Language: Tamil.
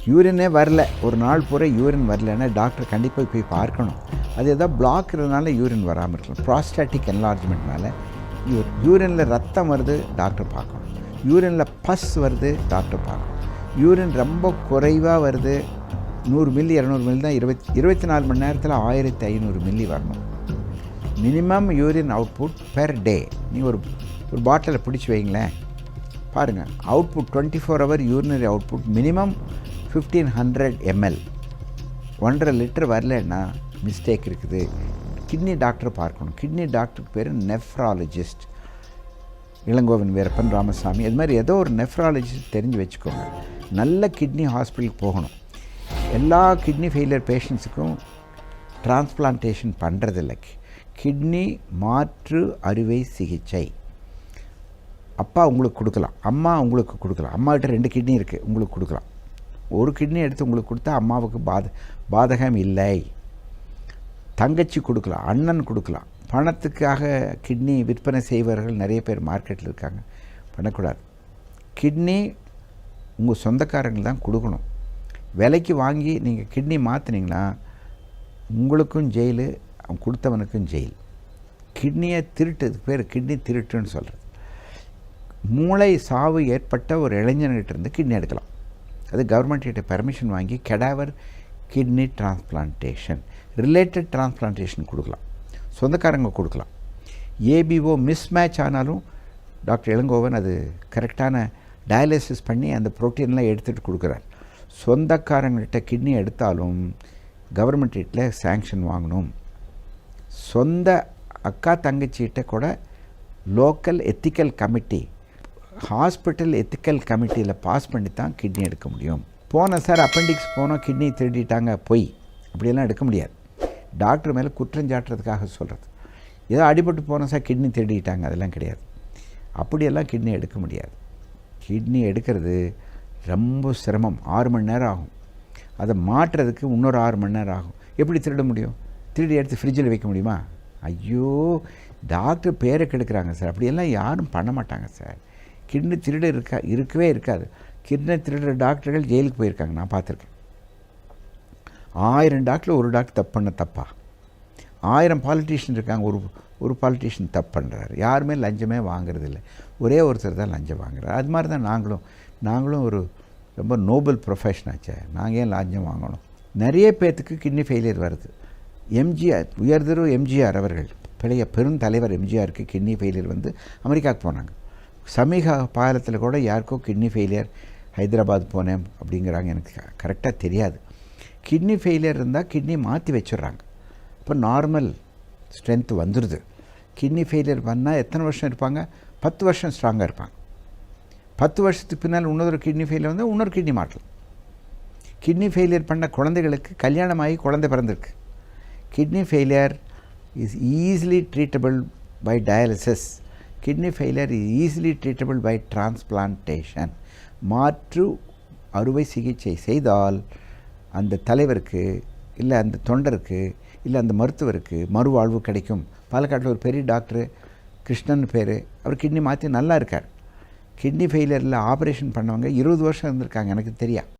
யூரினே வரல, ஒரு நாள் பூரா யூரின் வரலன்னா டாக்டர் கண்டிப்பாக போய் பார்க்கணும். அது எதாவது பிளாக் இருக்கிறதுனால யூரின் வராமல் இருக்கலாம். ப்ராஸ்டாட்டிக் என்லார்ஜ்மெண்ட்னால யூரினில் ரத்தம் வருது, டாக்டர் பார்க்கணும். யூரினில் பஸ் வருது, டாக்டர் பார்க்கணும். யூரின் ரொம்ப குறைவாக வருது, 100 மில்லி 200 மில்லி தான் 24 மணி நேரத்தில் 1500 மில்லி வரணும். Minimum urine output per day. நீங்கள் ஒரு பாட்டிலை பிடிச்சி வைங்களேன், பாருங்கள், output 24 hour urinary output minimum 1500 ml. 1.5 litre வரலன்னா மிஸ்டேக் இருக்குது. கிட்னி டாக்டரை பார்க்கணும். கிட்னி டாக்டருக்கு பேர் நெஃப்ராலஜிஸ்ட். இளங்கோவன் வீரப்பன், ராமசாமி, அது மாதிரி ஏதோ ஒரு நெஃப்ராலஜிஸ்ட் தெரிஞ்சு வச்சுக்கோங்க. நல்ல கிட்னி ஹாஸ்பிட்டலுக்கு போகணும். எல்லா கிட்னி ஃபெயிலியர் பேஷண்ட்ஸுக்கும் டிரான்ஸ்பிளான்டேஷன் பண்ணுறதில்லை. கிட்னி மாற்று அறுவை சிகிச்சை. அப்பா உங்களுக்கு கொடுக்கலாம், அம்மா உங்களுக்கு கொடுக்கலாம். அம்மாக்கிட்ட 2 கிட்னி இருக்குது, உங்களுக்கு கொடுக்கலாம். ஒரு கிட்னி எடுத்து உங்களுக்கு கொடுத்தா அம்மாவுக்கு பாதகம் இல்லை. தங்கச்சி கொடுக்கலாம், அண்ணன் கொடுக்கலாம். பணத்துக்காக கிட்னி விற்பனை செய்வர்கள் நிறைய பேர் மார்க்கெட்டில் இருக்காங்க. பண்ணக்கூடாது. கிட்னி உங்கள் சொந்தக்காரங்கள் தான் கொடுக்கணும். விலைக்கு வாங்கி நீங்கள் கிட்னி மாற்றினீங்கன்னா உங்களுக்கும் ஜெயிலு, அவன் கொடுத்தவனுக்கும் ஜெயில். கிட்னியை திருட்டுறதுக்கு பேர் கிட்னி திருட்டுன்னு சொல்கிறது. மூளை சாவு ஏற்பட்ட ஒரு இளைஞர்கிட்ட இருந்து கிட்னி எடுக்கலாம். அது கவர்மெண்ட்கிட்ட பெர்மிஷன் வாங்கி cadaver kidney transplantation, related transplantation கொடுக்கலாம். சொந்தக்காரங்க கொடுக்கலாம். ஏபிஓ மிஸ் மேட்ச் ஆனாலும் டாக்டர் இளங்கோவன் அது கரெக்டான டயாலிசிஸ் பண்ணி அந்த ப்ரோட்டீன்லாம் எடுத்துகிட்டு கொடுக்குறார். சொந்தக்காரங்கள்கிட்ட கிட்னி எடுத்தாலும் கவர்மெண்ட்டில் சேங்ஷன் வாங்கணும். சொந்த அக்கா தங்கச்சிகிட்ட கூட local ethical committee, hospital ethical கமிட்டியில் பாஸ் பண்ணி தான் கிட்னி எடுக்க முடியும். போன சார் அப்பெண்டிக்ஸ் போனோம், கிட்னி திருடிட்டாங்க, போய் அப்படியெல்லாம் எடுக்க முடியாது. டாக்டர் மேலே குற்றஞ்சாட்டுறதுக்காக சொல்கிறது. ஏதோ அடிபட்டு போனோம் சார் கிட்னி திருடிட்டாங்க, அதெல்லாம் கிடையாது. அப்படியெல்லாம் கிட்னி எடுக்க முடியாது. கிட்னி எடுக்கிறது ரொம்ப சிரமம். 6 மணி நேரம் ஆகும். அதை மாற்றுறதுக்கு இன்னொரு 6 மணி நேரம் ஆகும். எப்படி திருட முடியும்? திருடி எடுத்து ஃப்ரிட்ஜில் வைக்க முடியுமா? ஐயோ, டாக்டர் பேரை கெடுக்கிறாங்க சார். அப்படியெல்லாம் யாரும் பண்ண மாட்டாங்க சார். கிட்னி திருட இருக்கவே இருக்காது. கிட்னி திருடுற டாக்டர்கள் ஜெயிலுக்கு போயிருக்காங்க, நான் பார்த்துருக்கேன். 1000 டாக்டர் ஒரு டாக்டர் தப்பு பண்ண தப்பா? 1000 பாலிட்டிஷியன் இருக்காங்க, ஒரு பாலிட்டிஷியன் தப்பு பண்ணுறாரு. யாருமே லஞ்சமே வாங்குறதில்லை, ஒரே ஒருத்தர் தான் லஞ்சம் வாங்குறாரு. அது மாதிரி தான் நாங்களும் ஒரு ரொம்ப நோபல் ப்ரொஃபஷன் ஆச்சே, நாங்கள் ஏன் லஞ்சம் வாங்கணும்? நிறைய பேர்த்துக்கு கிட்னி ஃபெயிலியர் வருது. எம்ஜிஆர், உயர்திரு எம்ஜிஆர் அவர்கள், பழைய பெருந்தலைவர் எம்ஜிஆருக்கு கிட்னி ஃபெயிலியர் வந்து அமெரிக்காவுக்கு போனாங்க. சமீக பாலத்தில் கூட யாருக்கோ கிட்னி ஃபெயிலியர், ஹைதராபாத் போனேன் அப்படிங்கிறாங்க, எனக்கு கரெக்டாக தெரியாது. கிட்னி ஃபெயிலியர் இருந்தால் கிட்னி மாற்றி வச்சிடுறாங்க. இப்போ நார்மல் ஸ்ட்ரென்த்து வந்துடுது. கிட்னி ஃபெயிலியர் பண்ணால் எத்தனை வருஷம் இருப்பாங்க? 10 வருஷம் ஸ்ட்ராங்காக இருப்பாங்க. 10 வருஷத்துக்கு பின்னால் இன்னொரு கிட்னி ஃபெயிலியர் வந்தால் இன்னொரு கிட்னி மாட்டலாம். கிட்னி ஃபெயிலியர் பண்ண குழந்தைகளுக்கு கல்யாணமாகி குழந்தை பிறந்திருக்கு. Kidney failure is easily treatable by dialysis. Kidney failure is easily treatable by transplantation. மாற்று அறுவை சிகிச்சை செய்தால் அந்த தலைவருக்கு, இல்லை அந்த தொண்டருக்கு, இல்லை அந்த மருத்துவருக்கு மறுவாழ்வு கிடைக்கும். பாலக்காட்டில் ஒரு பெரிய டாக்டர் கிருஷ்ணன் பேர், அவர் கிட்னி மாற்றி நல்லா இருக்கார். கிட்னி ஃபெயிலியரில் ஆப்ரேஷன் பண்ணவங்க 20 வருஷம் இருந்திருக்காங்க, எனக்கு தெரியும்.